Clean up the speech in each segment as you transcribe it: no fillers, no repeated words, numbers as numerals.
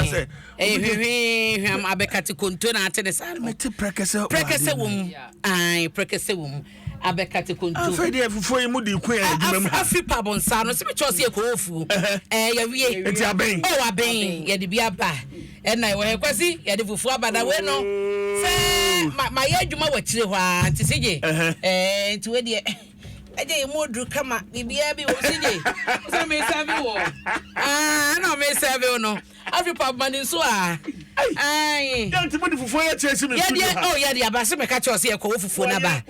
say hwehwe abekati konto na ate de sa no meti prekese wom ai prekese wom abekati konto afedi Fufuo yi mu di kwen adwuma mu afi pabonsa no se me chose ye ko ofu ya wie enti aben ye de bia ba na we kwasi ye de Fufuo abada we no se ma ye adwuma wa kire hwa enti sije enti we de eje modru kama bibia bi wo sije so me serve wo no me serve no afi pabani so ai yanti mo di Fufuo ya chesi me ya dia abase me ka chose ye ko Fufuo na ba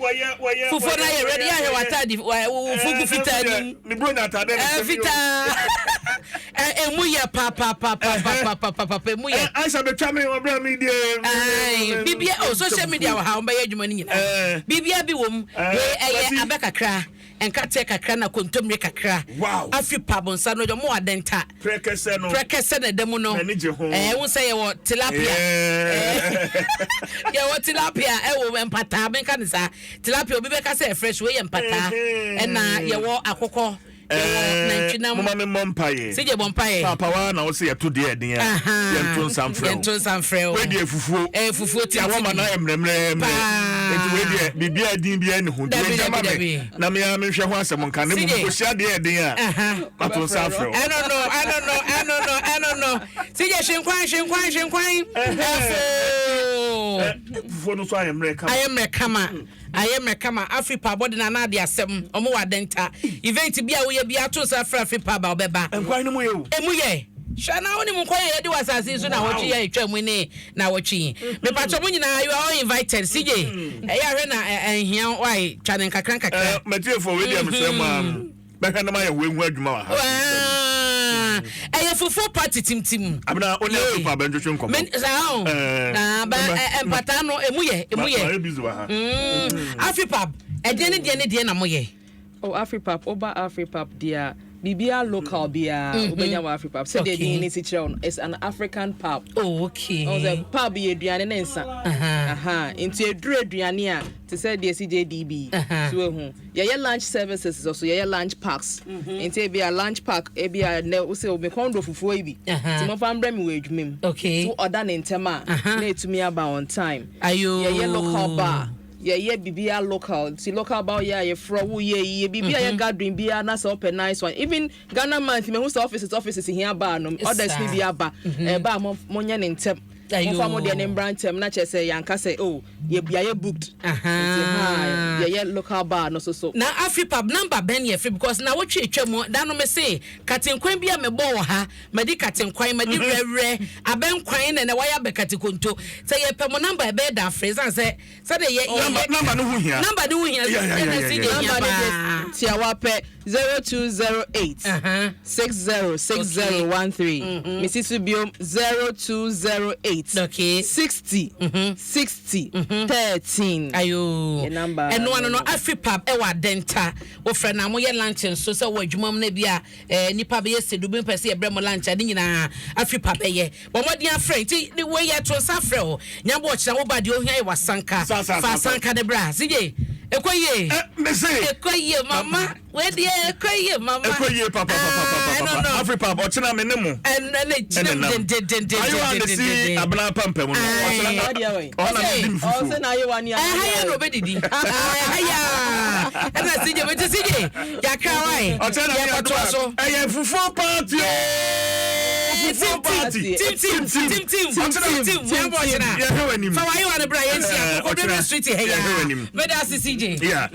Fufuo na ye ready ya watadi fugu fitani ni bro na atade fita emu ye papa emu ye aisha be twa me obra me die ai bibia social media wa ha mba ye adwuma ni nyina bibia bi wom we abekakra enkate kakra na kontomre kakra afi pabonsa no mo adenta prekese na demu no wo say ye wo tilapia ye wo tilapia wo empata ben kan sa tilapia obi be ka say fresh we ye empata na ye wo akokɔ mama me mompaye sije bompaye papa wa na wo se yeto de eden ya yenton samfrɛ we de Fufuo ti awon ma na emremre enti we de bibia din bia ne ho de na me hwɛ ho asɛm nka ne mu ko sia de eden a maton samfrɛ I don't know sije hwenkwan Fufuo no so ayemre kama Africa body na de asɛm omo wa denta event bia wo ye bia to sa Africa ba obeba enkwan no mu ye emu ye shana woni mu nkwan ye de wasase so na wochi ye etwa mu ne na wochi me pacho mu nyina you are all invited CJ ya hwe na ehia wai chane kakran material we dey am say mam be hwe na ma ye we hu adwuma wa ha Fufuo party Timtim abna only Africa ba ndwetwe nkom na ba empata no emu ye Africa de na moye Africa oba Africa dia bibia local bia obenya wa Africa say the ni sichiro is an African pub. Okay. The pub ye aduane na nsa. Into eduru aduane a to say the CJDB. So ehu. Ye lunch services also ye lunch packs. Into be a lunch pack e be a na say o me kondo Fufuo ibi. Ti mo fa mbra mi we adwumem. Okay. To order na ntema na etumi aba on time. Ayo. Ye local bar. Ye bibia local see local about ye fro wo ye bibia ye gathering bia na so open nice one even Ghana month me who offices here bar no others ni bia ba ba mo nya ne ntem mo fa mo de ne mbrantem na che say yanka say oh ye bia ye booked ye local bar no so na Africa number ben ye free because na wotwe etwa mu da no me say katenkwan bia me bo wo ha me di katenkwan me di rere abenkwan na waya be katekonto say ye pe mo number be da phrase and say de ye number no hu hia number tia wa pe 0208 606013 Mrs. Biom 0208 okay 60 13 ayo number eno ano no Africa e wa denta wo fra na mo ye lunch so se wo adwumam na bia nipa be yesedu bi pese e bre mo lunch ade nyina Africa be ye bo modin afre ti the way ye to safre o nya bo kira wo ba de ohia e wasanka fa sanka de bra sije ekoye ekoye mama we de ekoye mama ekoye papa Africa o china me nemu and ayo and see abna pampam no o na ayo wani haya no be didi haya na sije we sije ya krawai o china me so Fufuo party Fufuo party Timtim so why you want to bra yensia o de street here ya me da CJ yeah